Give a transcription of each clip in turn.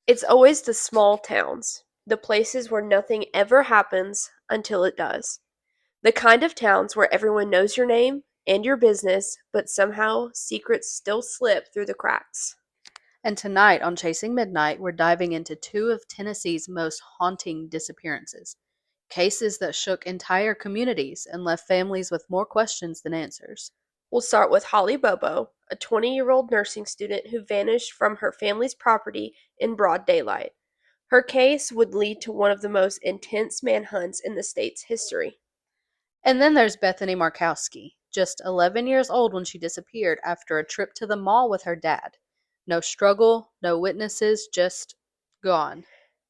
It's always the small towns, the places where nothing ever happens until it does. The kind of towns where everyone knows your name and your business, but somehow secrets still slip through the cracks. And tonight on Chasing Midnight, we're diving into two of Tennessee's most haunting disappearances. Cases that shook entire communities and left families with more questions than answers. We'll start with Holly Bobo, a 20-year-old nursing student who vanished from her family's property in broad daylight. Her case would lead to one of the most intense manhunts in the state's history. And then there's Bethany Markowski, just 11 years old when she disappeared after a trip to the mall with her dad. No struggle, no witnesses, just gone.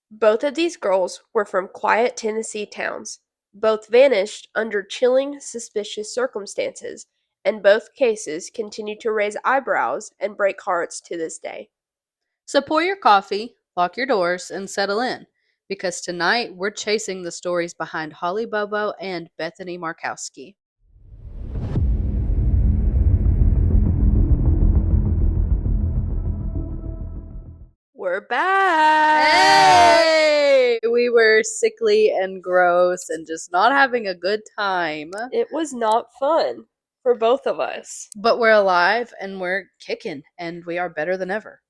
Both of these girls were from quiet Tennessee towns. Both vanished under chilling, suspicious circumstances, and both cases continue to raise eyebrows and break hearts to this day. So pour your coffee, lock your doors, and settle in, because tonight we're chasing the stories behind Holly Bobo and Bethany Markowski. We're back! Hey! We were sickly and gross and just not having a good time. It was not fun for both of us. But we're alive and we're kicking and we are better than ever.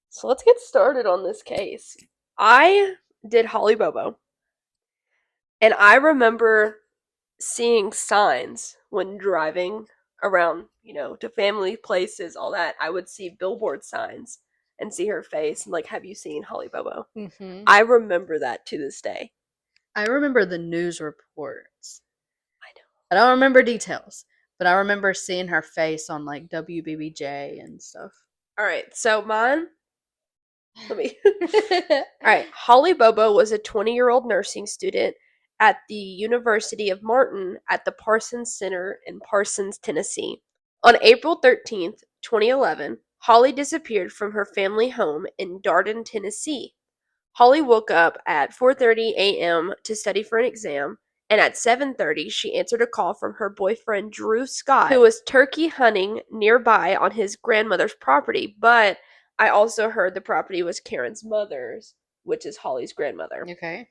So let's get started on this case. I did Holly Bobo, and I remember seeing signs when driving around, to family places, all that. I would see billboard signs and see her face and like, have you seen Holly Bobo? Mm-hmm. I remember that to this day. I remember the news reports. I know. I don't remember details, but I remember seeing her face on like WBBJ and stuff. All right, so mine. Let me. All right, Holly Bobo was a 20-year-old nursing student at the University of Martin at the Parsons Center in Parsons, Tennessee. On April 13th, 2011, Holly disappeared from her family home in Darden, Tennessee. Holly woke up at 4:30 a.m. to study for an exam, and at 7:30 she answered a call from her boyfriend Drew Scott, who was turkey hunting nearby on his grandmother's property, but I also heard the property was Karen's mother's, which is Holly's grandmother. Okay.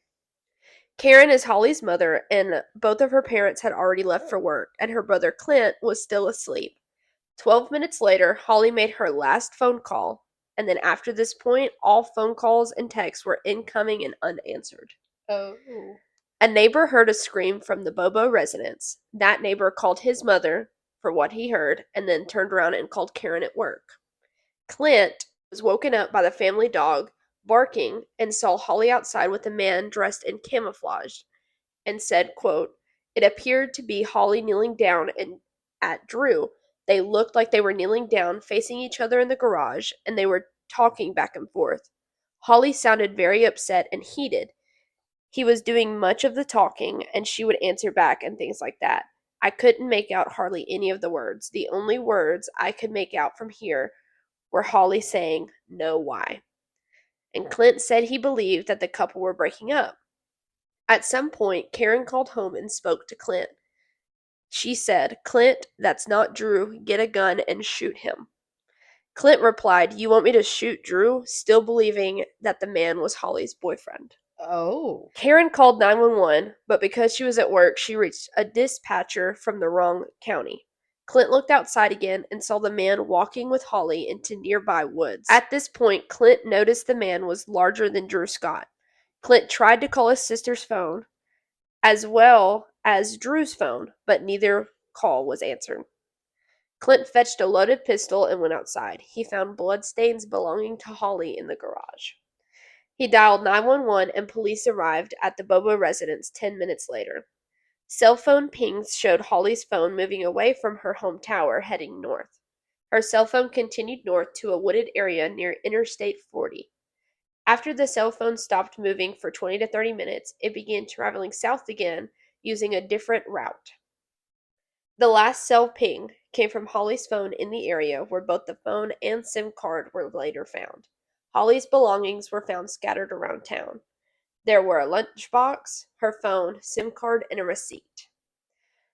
Karen is Holly's mother, and both of her parents had already left for work, and her brother Clint was still asleep. 12 minutes later, Holly made her last phone call, and then after this point, all phone calls and texts were incoming and unanswered. Oh. A neighbor heard a scream from the Bobo residence. That neighbor called his mother for what he heard, and then turned around and called Karen at work. Clint was woken up by the family dog barking and saw Holly outside with a man dressed in camouflage and said, quote, "It appeared to be Holly kneeling down and at Drew. They looked like they were kneeling down, facing each other in the garage, and they were talking back and forth. Holly sounded very upset and heated. He was doing much of the talking, and she would answer back and things like that. I couldn't make out hardly any of the words. The only words I could make out from here were Holly saying, 'No, why?' And Clint said he believed that the couple were breaking up. At some point, Karen called home and spoke to Clint. She said, 'Clint, that's not Drew. Get a gun and shoot him.' Clint replied, 'You want me to shoot Drew?' Still believing that the man was Holly's boyfriend. Oh. Karen called 911, but because she was at work, she reached a dispatcher from the wrong county. Clint looked outside again and saw the man walking with Holly into nearby woods. At this point, Clint noticed the man was larger than Drew Scott. Clint tried to call his sister's phone, as well as Drew's phone, but neither call was answered. Clint fetched a loaded pistol and went outside. He found bloodstains belonging to Holly in the garage. He dialed 911 and police arrived at the Bobo residence 10 minutes later. Cell phone pings showed Holly's phone moving away from her home tower, heading north. Her cell phone continued north to a wooded area near Interstate 40. After the cell phone stopped moving for 20 to 30 minutes, it began traveling south again using a different route. The last cell ping came from Holly's phone in the area where both the phone and SIM card were later found. Holly's belongings were found scattered around town. There were a lunchbox, her phone, SIM card, and a receipt.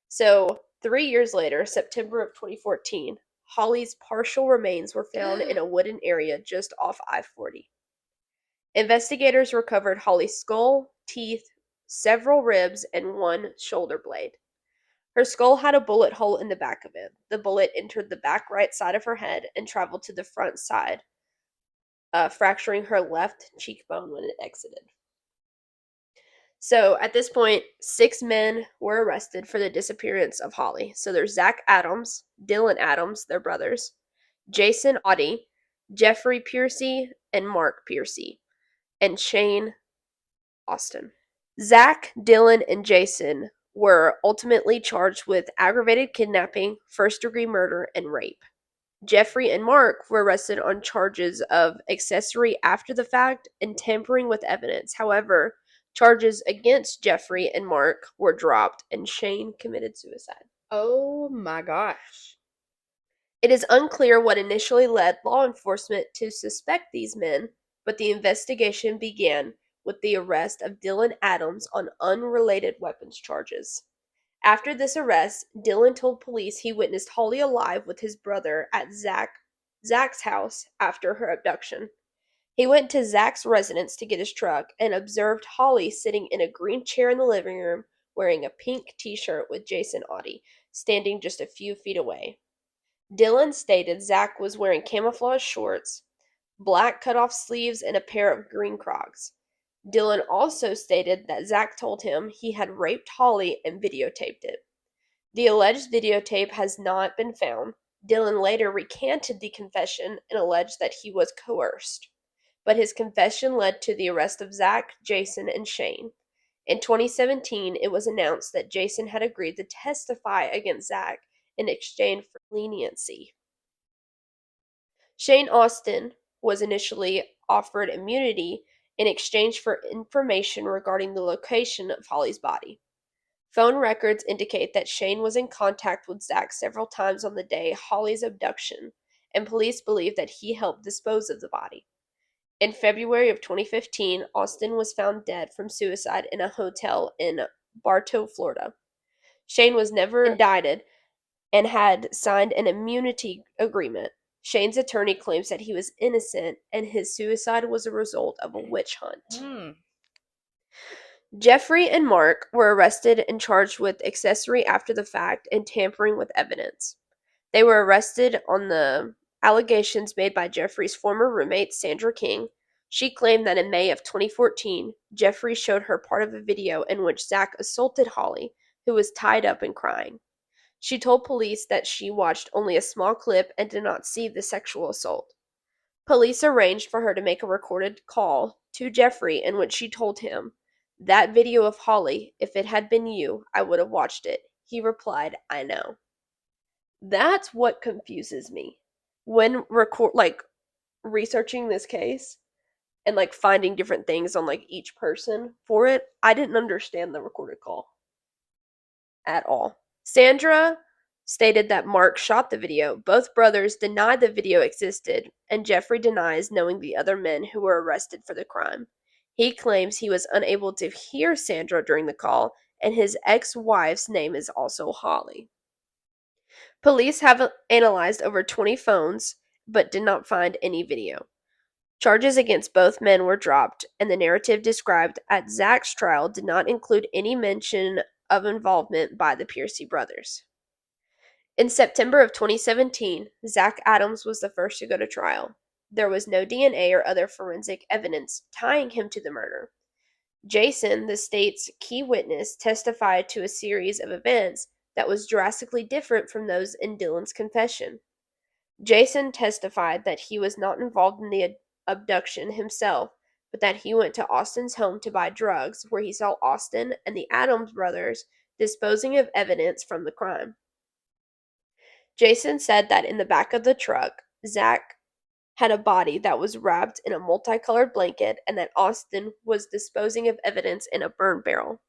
So, 3 years later, September of 2014, Holly's partial remains were found in a wooden area just off I-40. Investigators recovered Holly's skull, teeth, several ribs, and one shoulder blade. Her skull had a bullet hole in the back of it. The bullet entered the back right side of her head and traveled to the front side, fracturing her left cheekbone when it exited. So at this point, 6 men were arrested for the disappearance of Holly. So there's Zach Adams, Dylan Adams, their brothers, Jason Audie, Jeffrey Piercy, and Mark Piercy, and Shane Austin. Zach, Dylan, and Jason were ultimately charged with aggravated kidnapping, first-degree murder, and rape. Jeffrey and Mark were arrested on charges of accessory after the fact and tampering with evidence. However, charges against Jeffrey and Mark were dropped and Shane committed suicide. Oh my gosh. It is unclear what initially led law enforcement to suspect these men, but the investigation began with the arrest of Dylan Adams on unrelated weapons charges. After this arrest, Dylan told police he witnessed Holly alive with his brother at Zach's house after her abduction. He went to Zach's residence to get his truck and observed Holly sitting in a green chair in the living room wearing a pink t-shirt with Jason Audie, standing just a few feet away. Dylan stated Zach was wearing camouflage shorts, black cutoff sleeves, and a pair of green Crocs. Dylan also stated that Zach told him he had raped Holly and videotaped it. The alleged videotape has not been found. Dylan later recanted the confession and alleged that he was coerced. But his confession led to the arrest of Zach, Jason, and Shane. In 2017, it was announced that Jason had agreed to testify against Zach in exchange for leniency. Shane Austin was initially offered immunity in exchange for information regarding the location of Holly's body. Phone records indicate that Shane was in contact with Zach several times on the day Holly's abduction, and police believe that he helped dispose of the body. In February of 2015, Austin was found dead from suicide in a hotel in Bartow, Florida. Shane was never indicted and had signed an immunity agreement. Shane's attorney claims that he was innocent and his suicide was a result of a witch hunt. Jeffrey and Mark were arrested and charged with accessory after the fact and tampering with evidence. They were arrested on the allegations made by Jeffrey's former roommate, Sandra King. She claimed that in May of 2014, Jeffrey showed her part of a video in which Zach assaulted Holly, who was tied up and crying. She told police that she watched only a small clip and did not see the sexual assault. Police arranged for her to make a recorded call to Jeffrey in which she told him, "That video of Holly, if it had been you, I would have watched it." He replied, "I know." That's what confuses me. When researching this case and finding different things on each person for it, I didn't understand the recorded call at all. Sandra stated that Mark shot the video. Both brothers denied the video existed, and Jeffrey denies knowing the other men who were arrested for the crime. He claims he was unable to hear Sandra during the call, and his ex-wife's name is also Holly. Police have analyzed over 20 phones, but did not find any video. Charges against both men were dropped, and the narrative described at Zach's trial did not include any mention of involvement by the Piercy brothers. In September of 2017, Zach Adams was the first to go to trial. There was no DNA or other forensic evidence tying him to the murder. Jason, the state's key witness, testified to a series of events that was drastically different from those in Dylan's confession. Jason testified that he was not involved in the abduction himself, but that he went to Austin's home to buy drugs, where he saw Austin and the Adams brothers disposing of evidence from the crime. Jason said that in the back of the truck, Zach had a body that was wrapped in a multicolored blanket and that Austin was disposing of evidence in a burn barrel.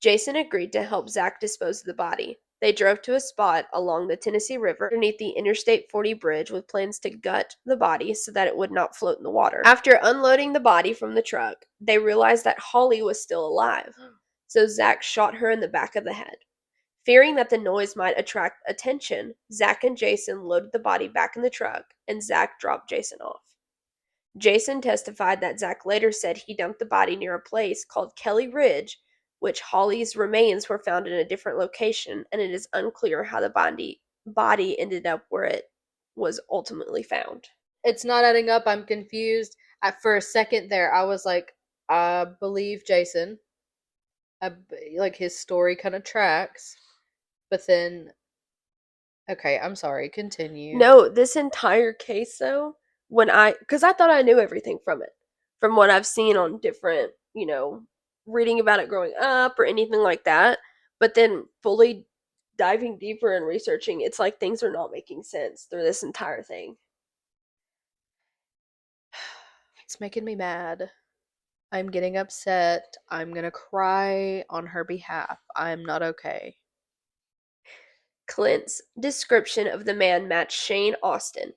Jason agreed to help Zach dispose of the body. They drove to a spot along the Tennessee River underneath the Interstate 40 bridge with plans to gut the body so that it would not float in the water. After unloading the body from the truck, they realized that Holly was still alive, so Zach shot her in the back of the head. Fearing that the noise might attract attention, Zach and Jason loaded the body back in the truck, and Zach dropped Jason off. Jason testified that Zach later said he dumped the body near a place called Kelly Ridge, which Holly's remains were found in a different location, and it is unclear how the body ended up where it was ultimately found. It's not adding up. I'm confused. For a second there, I was like, I believe Jason. Like his story kind of tracks, but then okay, I'm sorry. Continue. No, this entire case though, because I thought I knew everything from it, from what I've seen on different, reading about it growing up or anything like that. But then fully diving deeper and researching, it's like things are not making sense through this entire thing. It's making me mad. I'm getting upset. I'm gonna cry on her behalf. I'm not okay. Clint's description of the man matched Shane Austin.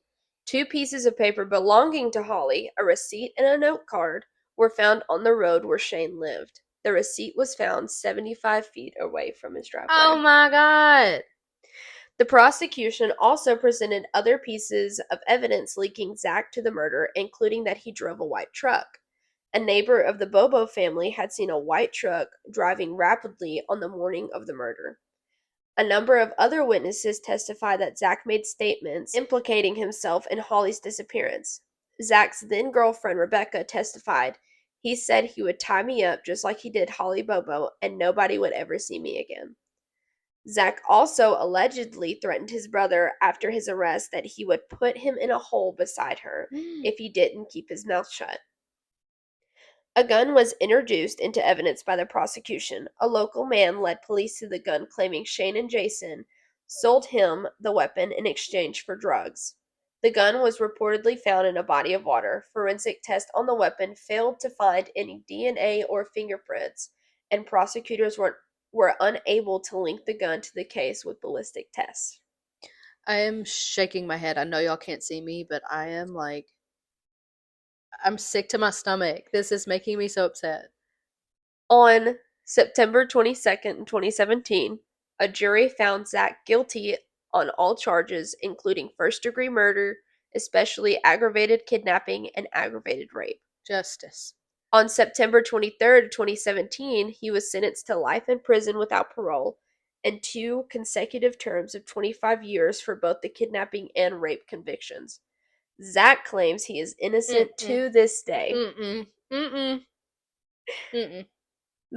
Two pieces of paper belonging to Holly, a receipt and a note card, were found on the road where Shane lived. The receipt was found 75 feet away from his driveway. Oh my god. The prosecution also presented other pieces of evidence linking Zach to the murder, including that he drove a white truck. A neighbor of the Bobo family had seen a white truck driving rapidly on the morning of the murder. A number of other witnesses testified that Zach made statements implicating himself in Holly's disappearance. Zach's then girlfriend, Rebecca, testified, "He said he would tie me up just like he did Holly Bobo, and nobody would ever see me again." Zach also allegedly threatened his brother after his arrest that he would put him in a hole beside her if he didn't keep his mouth shut. A gun was introduced into evidence by the prosecution. A local man led police to the gun, claiming Shane and Jason sold him the weapon in exchange for drugs. The gun was reportedly found in a body of water. Forensic tests on the weapon failed to find any DNA or fingerprints, and prosecutors were unable to link the gun to the case with ballistic tests. I am shaking my head. I know y'all can't see me, but I am like, I'm sick to my stomach. This is making me so upset. On September 22nd, 2017, a jury found Zach guilty on all charges, including first-degree murder, especially aggravated kidnapping and aggravated rape. Justice. On September 23rd, 2017, he was sentenced to life in prison without parole and 2 consecutive terms of 25 years for both the kidnapping and rape convictions. Zach claims he is innocent to this day. Mm-mm. Mm-mm. Mm-mm.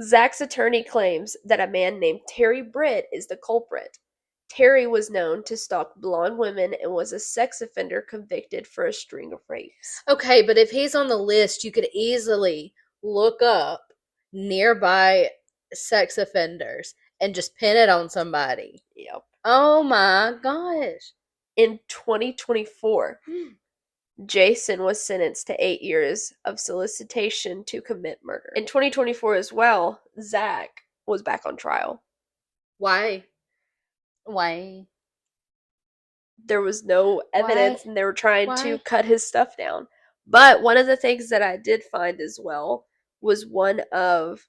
Zach's attorney claims that a man named Terry Britt is the culprit. Terry was known to stalk blonde women and was a sex offender convicted for a string of rapes. Okay, but if he's on the list, you could easily look up nearby sex offenders and just pin it on somebody. Yep. Oh my gosh. In 2024, Jason was sentenced to 8 years of solicitation to commit murder. In 2024 as well, Zach was back on trial. Why? Why? There was no evidence, Why? and they were trying Why? to cut his stuff down. But one of the things that I did find as well was one of,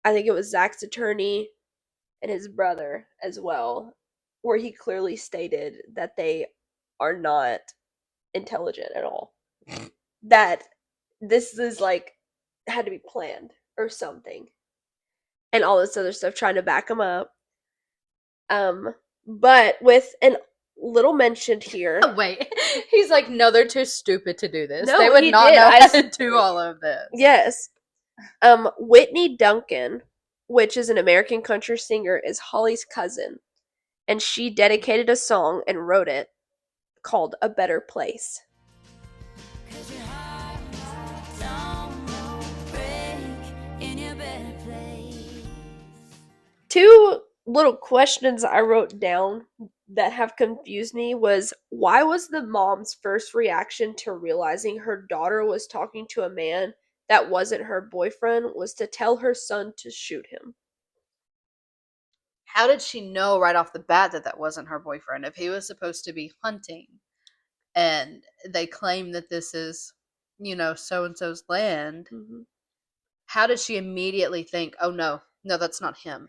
I think it was Zach's attorney and his brother as well, where he clearly stated that they are not intelligent at all. That this is like had to be planned or something. And all this other stuff trying to back him up. But with an little mentioned here. Wait, he's like, no, they're too stupid to do this. No, they would he not did. know how to do all of this. Yes. Whitney Duncan, which is an American country singer, is Holly's cousin. And she dedicated a song and wrote it called A Better Place. Two little questions I wrote down that have confused me was, why was the mom's first reaction to realizing her daughter was talking to a man that wasn't her boyfriend was to tell her son to shoot him? How did she know right off the bat that that wasn't her boyfriend? If he was supposed to be hunting and they claim that this is, so and so's land, how did she immediately think, oh no, that's not him?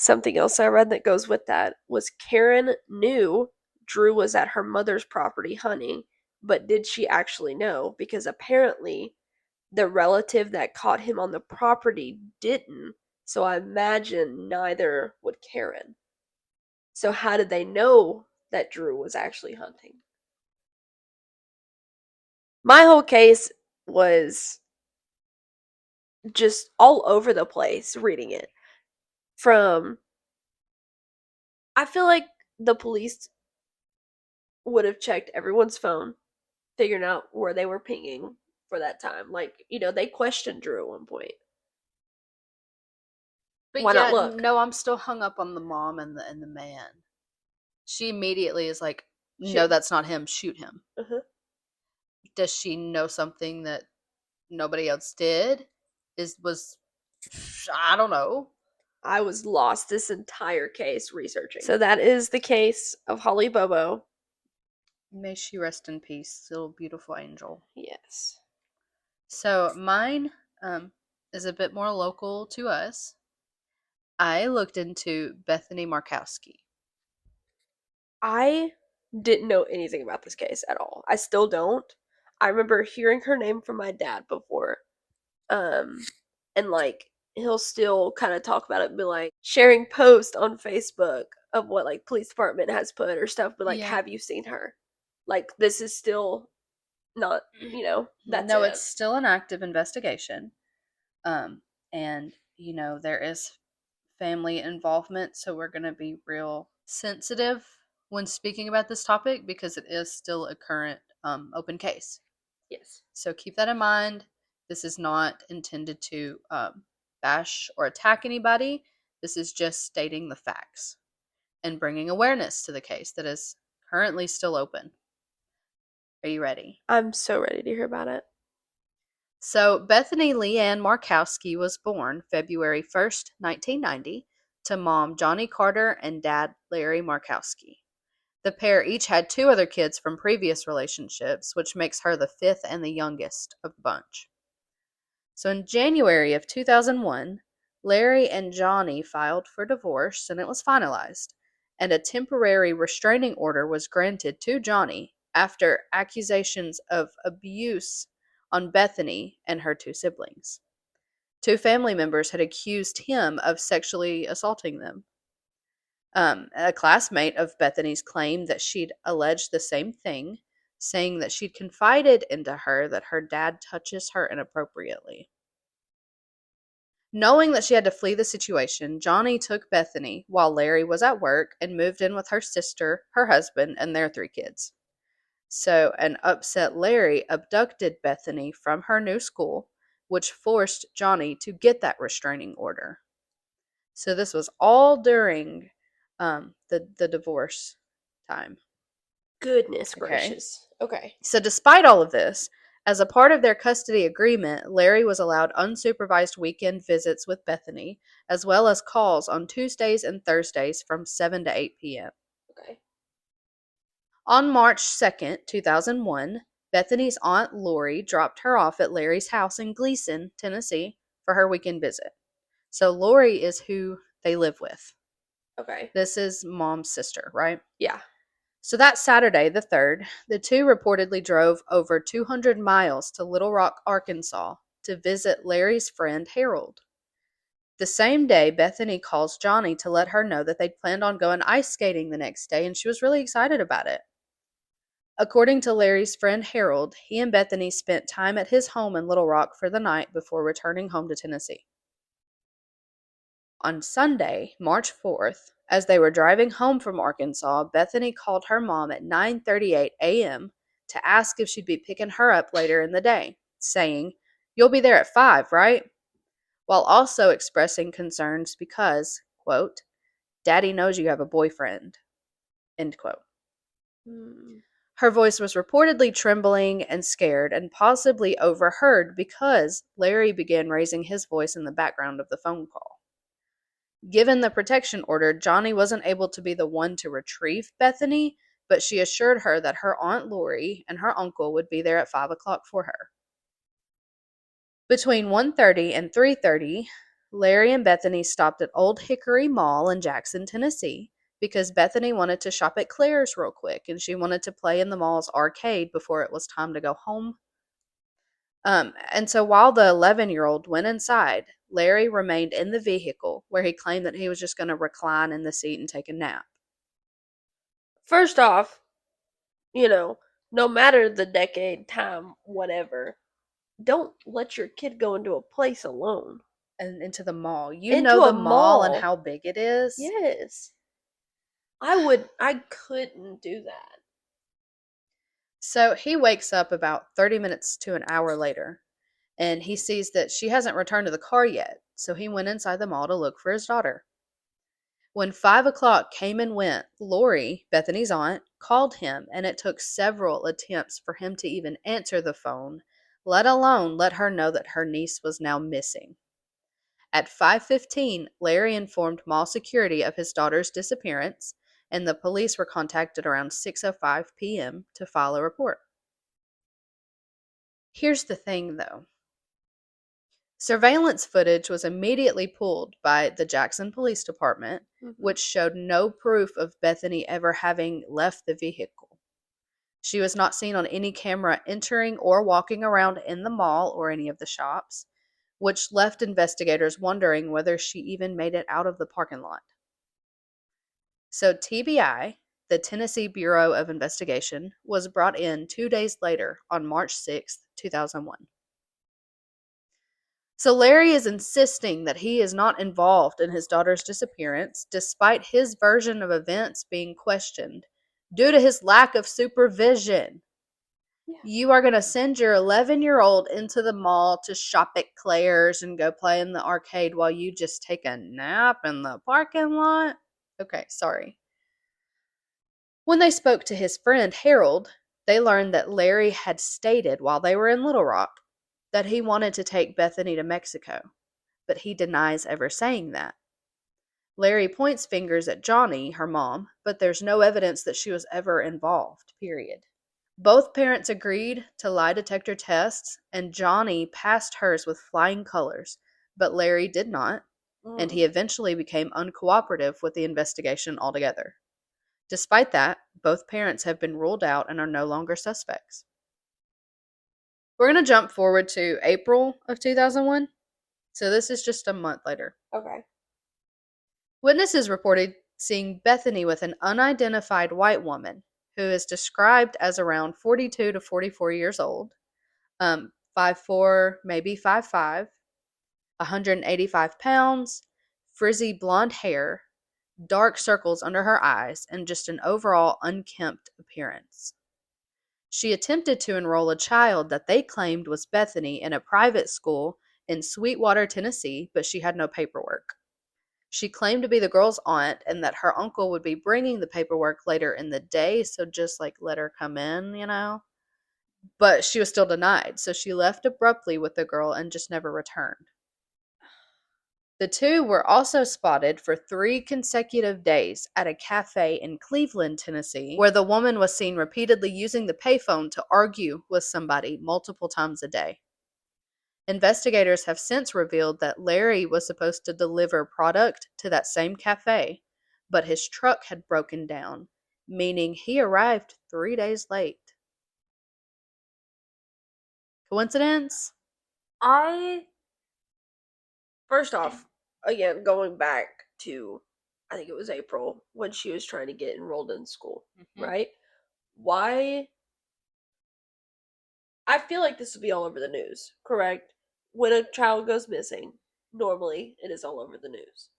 Something else I read that goes with that was Karen knew Drew was at her mother's property hunting, but did she actually know? Because apparently the relative that caught him on the property didn't, so I imagine neither would Karen. So how did they know that Drew was actually hunting? My whole case was just all over the place reading it. From I feel like the police would have checked everyone's phone, figuring out where they were pinging for that time. Like, they questioned Drew at one point. But Why not yeah, look? no, I'm still hung up on the mom and the man. She immediately is like, "No, Shoot. that's not him. Shoot him." Uh-huh. Does she know something that nobody else did? Was I don't know. I was lost this entire case researching. So that is the case of Holly Bobo. May she rest in peace, little beautiful angel. Yes. So mine is a bit more local to us. I looked into Bethany Markowski. I didn't know anything about this case at all. I still don't. I remember hearing her name from my dad before. Um and like he'll still kind of talk about it and be like sharing posts on Facebook of what like police department has put or stuff, but like, Yeah. have you seen her? Like, this is still not, that's No, it. it's still an active investigation. And there is family involvement, so we're going to be real sensitive when speaking about this topic because it is still a current open case. Yes. So keep that in mind. This is not intended to bash or attack anybody. This is just stating the facts and bringing awareness to the case that is currently still open. Are you ready? I'm so ready to hear about it. So, Bethany Leanne Markowski was born February 1st, 1990, to mom Johnny Carter and dad Larry Markowski. The pair each had two other kids from previous relationships, which makes her the fifth and the youngest of the bunch. So, in January of 2001, Larry and Johnny filed for divorce and it was finalized, and a temporary restraining order was granted to Johnny after accusations of abuse on Bethany and her two siblings. Two family members had accused him of sexually assaulting them. A classmate of Bethany's claimed that she'd alleged the same thing, saying that she'd confided into her that her dad touches her inappropriately. Knowing that she had to flee the situation, Johnny took Bethany while Larry was at work and moved in with her sister, her husband, and their three kids. So, an upset Larry abducted Bethany from her new school, which forced Johnny to get that restraining order. So, this was all during the divorce time. Goodness Okay. gracious. Okay. So, despite all of this, as a part of their custody agreement, Larry was allowed unsupervised weekend visits with Bethany, as well as calls on Tuesdays and Thursdays from 7 to 8 p.m. Okay. On March 2nd, 2001, Bethany's aunt Lori dropped her off at Larry's house in Gleason, Tennessee, for her weekend visit. So, Lori is who they live with. Okay. This is mom's sister, right? Yeah. So that Saturday, the 3rd, the two reportedly drove over 200 miles to Little Rock, Arkansas to visit Larry's friend Harold. The same day, Bethany calls Johnny to let her know that they'd planned on going ice skating the next day and she was really excited about it. According to Larry's friend Harold, he and Bethany spent time at his home in Little Rock for the night before returning home to Tennessee. On Sunday, March 4th, as they were driving home from Arkansas, Bethany called her mom at 9:38 a.m. to ask if she'd be picking her up later in the day, saying, "You'll be there at 5, right?" While also expressing concerns because, quote, "Daddy knows you have a boyfriend," end quote. Hmm. Her voice was reportedly trembling and scared and possibly overheard because Larry began raising his voice in the background of the phone call. Given the protection order, Johnny wasn't able to be the one to retrieve Bethany, but she assured her that her Aunt Lori and her uncle would be there at 5 o'clock for her. Between 1:30 and 3:30, Larry and Bethany stopped at Old Hickory Mall in Jackson, Tennessee, because Bethany wanted to shop at Claire's real quick and she wanted to play in the mall's arcade before it was time to go home. And so while the 11-year-old went inside, Larry remained in the vehicle where he claimed that he was just going to recline in the seat and take a nap. First off, you know, no matter the decade, time, whatever, don't let your kid go into a place alone. And into the mall. You know Into a the mall and mall. how big it is. Yes. I couldn't do that. So he wakes up about 30 minutes to an hour later and he sees that she hasn't returned to the car yet. So he went inside the mall to look for his daughter. When 5 o'clock came and went, Lori, Bethany's aunt, called him, and it took several attempts for him to even answer the phone, let alone let her know that her niece was now missing. At 5:15, Larry informed mall security of his daughter's disappearance, and the police were contacted around 6:05 p.m. to file a report. Here's the thing though. Surveillance footage was immediately pulled by the Jackson Police Department, which showed no proof of Bethany ever having left the vehicle. She was not seen on any camera entering or walking around in the mall or any of the shops, which left investigators wondering whether she even made it out of the parking lot. So TBI, the Tennessee Bureau of Investigation, was brought in 2 days later on March 6, 2001. So Larry is insisting that he is not involved in his daughter's disappearance, despite his version of events being questioned due to his lack of supervision. Yeah. You are going to send your 11-year-old into the mall to shop at Claire's and go play in the arcade while you just take a nap in the parking lot? Okay, sorry. When they spoke to his friend Harold, they learned that Larry had stated while they were in Little Rock that he wanted to take Bethany to Mexico, but he denies ever saying that. Larry points fingers at Johnny, her mom, but there's no evidence that she was ever involved, period. Both parents agreed to lie detector tests, and Johnny passed hers with flying colors, but Larry did not, and he eventually became uncooperative with the investigation altogether. Despite that, both parents have been ruled out and are no longer suspects. We're going to jump forward to April of 2001. So this is just a month later. Okay. Witnesses reported seeing Bethany with an unidentified white woman who is described as around 42 to 44 years old, 5'4", maybe 5'5", 185 pounds, frizzy blonde hair, dark circles under her eyes, and just an overall unkempt appearance. She attempted to enroll a child that they claimed was Bethany in a private school in Sweetwater, Tennessee, but she had no paperwork. She claimed to be the girl's aunt and that her uncle would be bringing the paperwork later in the day, so just like let her come in, you know? But she was still denied, so she left abruptly with the girl and just never returned. The two were also spotted for 3 consecutive days at a cafe in Cleveland, Tennessee, where the woman was seen repeatedly using the payphone to argue with somebody multiple times a day. Investigators have since revealed that Larry was supposed to deliver product to that same cafe, but his truck had broken down, meaning he arrived 3 days late. Coincidence? First off, again, going back to, I think it was April when she was trying to get enrolled in school, right? Why? I feel like this would be all over the news, correct? When a child goes missing, normally it is all over the news.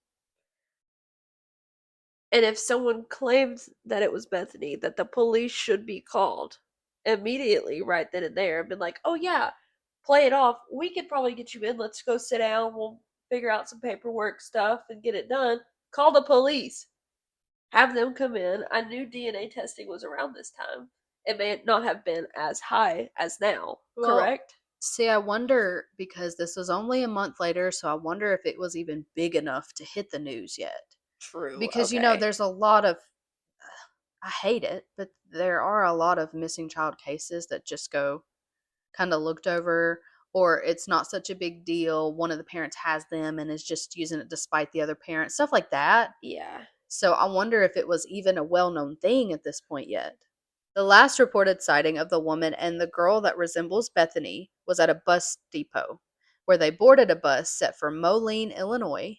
And if someone claims that it was Bethany, that the police should be called immediately, right then and there, and been like, oh yeah, play it off. We could probably get you in. Let's go sit down. We'll figure out some paperwork stuff and get it done. Call the police. Have them come in. I knew DNA testing was around this time. It may not have been as high as now, correct? See, I wonder, because this was only a month later, so I wonder if it was even big enough to hit the news yet. True. Because, okay. there's a lot of, I hate it, but there are a lot of missing child cases that just go kind of looked over, or it's not such a big deal. One of the parents has them and is just using it despite the other parent, stuff like that. Yeah. So I wonder if it was even a well known thing at this point yet. The last reported sighting of the woman and the girl that resembles Bethany was at a bus depot, where they boarded a bus set for Moline, Illinois.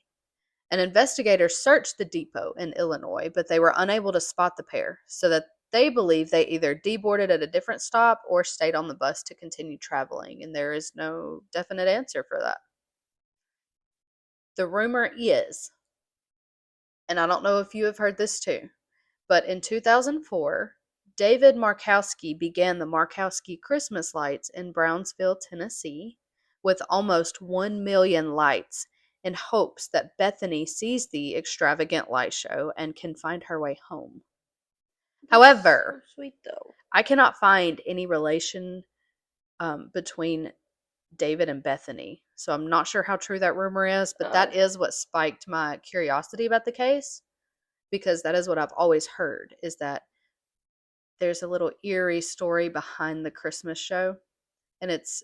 An investigator searched the depot in Illinois, but they were unable to spot the pair, so that they believe they either deboarded at a different stop or stayed on the bus to continue traveling, and there is no definite answer for that. The rumor is, and I don't know if you have heard this too, but in 2004, David Markowski began the Markowski Christmas lights in Brownsville, Tennessee, with almost 1 million lights, in hopes that Bethany sees the extravagant light show and can find her way home. That's so However, sweet though. I cannot find any relation between David and Bethany, so I'm not sure how true that rumor is, but that Oh, is what spiked my curiosity about the case, because that is what I've always heard, is that there's a little eerie story behind the Christmas show. And it's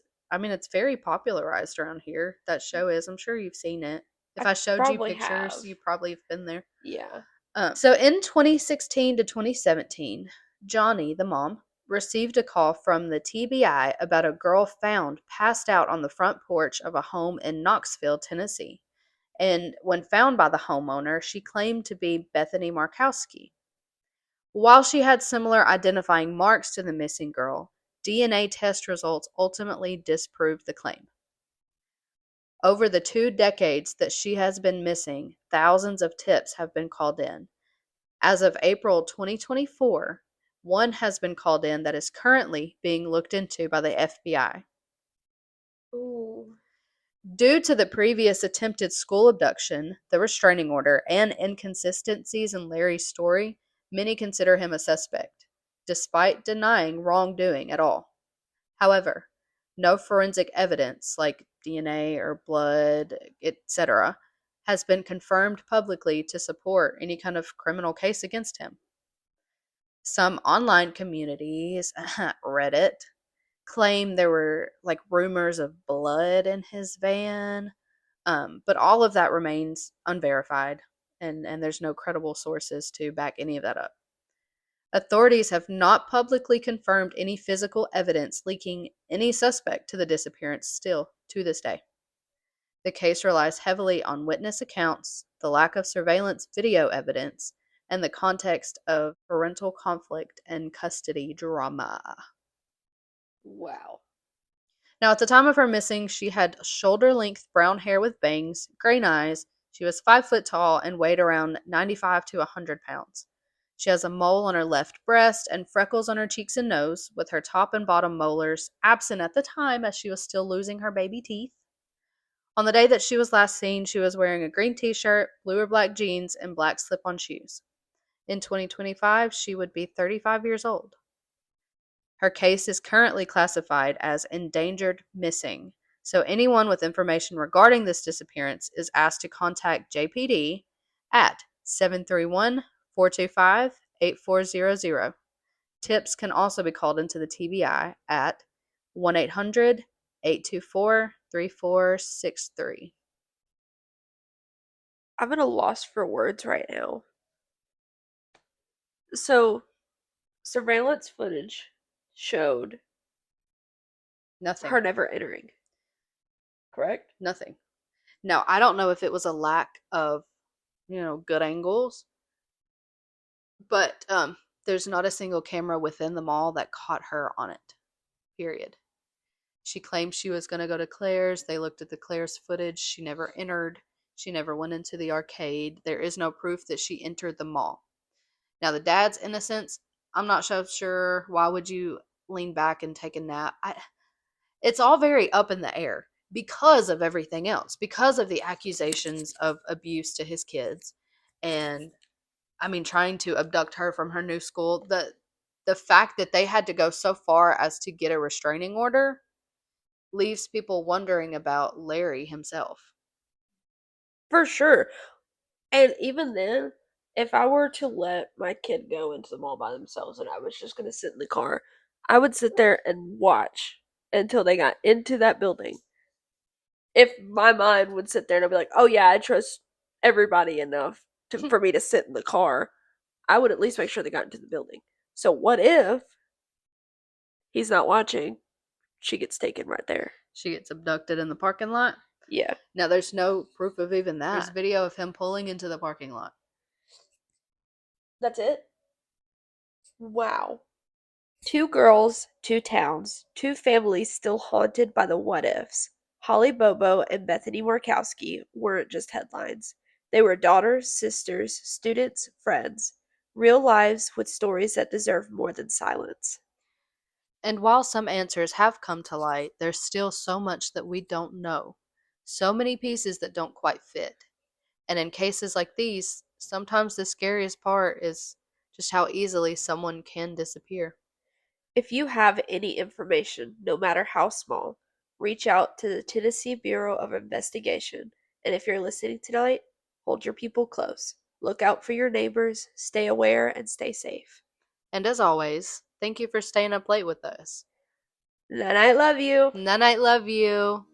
very popularized around here. That show is. I'm sure you've seen it. If I I showed you probably pictures, have. you probably have been there. Yeah. So in 2016 to 2017, Johnny, the mom, received a call from the TBI about a girl found passed out on the front porch of a home in Knoxville, Tennessee. And when found by the homeowner, she claimed to be Bethany Markowski. While she had similar identifying marks to the missing girl, DNA test results ultimately disproved the claim. Over the 2 decades that she has been missing, thousands of tips have been called in. As of April 2024, one has been called in that is currently being looked into by the FBI. Ooh. Due to the previous attempted school abduction, the restraining order, and inconsistencies in Larry's story, many consider him a suspect, despite denying wrongdoing at all. However, no forensic evidence like DNA or blood, etc., has been confirmed publicly to support any kind of criminal case against him. Some online communities, Reddit, claim there were like rumors of blood in his van, but all of that remains unverified, and there's no credible sources to back any of that up. Authorities have not publicly confirmed any physical evidence linking any suspect to the disappearance still to this day. The case relies heavily on witness accounts, the lack of surveillance video evidence, and the context of parental conflict and custody drama. Wow. Now, at the time of her missing, she had shoulder length brown hair with bangs, green eyes. She was 5 foot tall and weighed around 95 to 100 pounds. She has a mole on her left breast and freckles on her cheeks and nose, with her top and bottom molars absent at the time as she was still losing her baby teeth. On the day that she was last seen, she was wearing a green t shirt, blue or black jeans, and black slip on shoes. In 2025, she would be 35 years old. Her case is currently classified as endangered missing, so anyone with information regarding this disappearance is asked to contact JPD at 731 425 8400. Tips can also be called into the TBI at 1 800 824 3463. I'm at a loss for words right now. So, surveillance footage showed Nothing. her never entering. Correct? Nothing. Now, I don't know if it was a lack of, good angles, but there's not a single camera within the mall that caught her on it. Period. She claimed she was going to go to Claire's. They looked at the Claire's footage. She never entered. She never went into the arcade. There is no proof that she entered the mall. Now, the dad's innocence, I'm not so sure. Why would you lean back and take a nap? It's all very up in the air because of everything else, because of the accusations of abuse to his kids. And I mean, trying to abduct her from her new school, the fact that they had to go so far as to get a restraining order leaves people wondering about Larry himself. For sure. And even then, if I were to let my kid go into the mall by themselves and I was just going to sit in the car, I would sit there and watch until they got into that building. If my mind would sit there and I'd be like, oh yeah, I trust everybody enough for me to sit in the car. I would at least make sure they got into the building. So what if he's not watching? She gets taken right there. She gets abducted in the parking lot. Yeah. Now, there's no proof of even that. There's There's video of him pulling into the parking lot. That's it? Wow. 2 girls, 2 towns, 2 families still haunted by the what ifs. Holly Bobo and Bethany Markowski weren't just headlines. They were daughters, sisters, students, friends. Real lives with stories that deserve more than silence. And while some answers have come to light, there's still so much that we don't know. So many pieces that don't quite fit. And in cases like these, sometimes the scariest part is just how easily someone can disappear. If you have any information, no matter how small, reach out to the Tennessee Bureau of Investigation. And if you're listening tonight, hold your people close. Look out for your neighbors, stay aware, and stay safe. And as always, thank you for staying up late with us. And I love you. Night night, love you.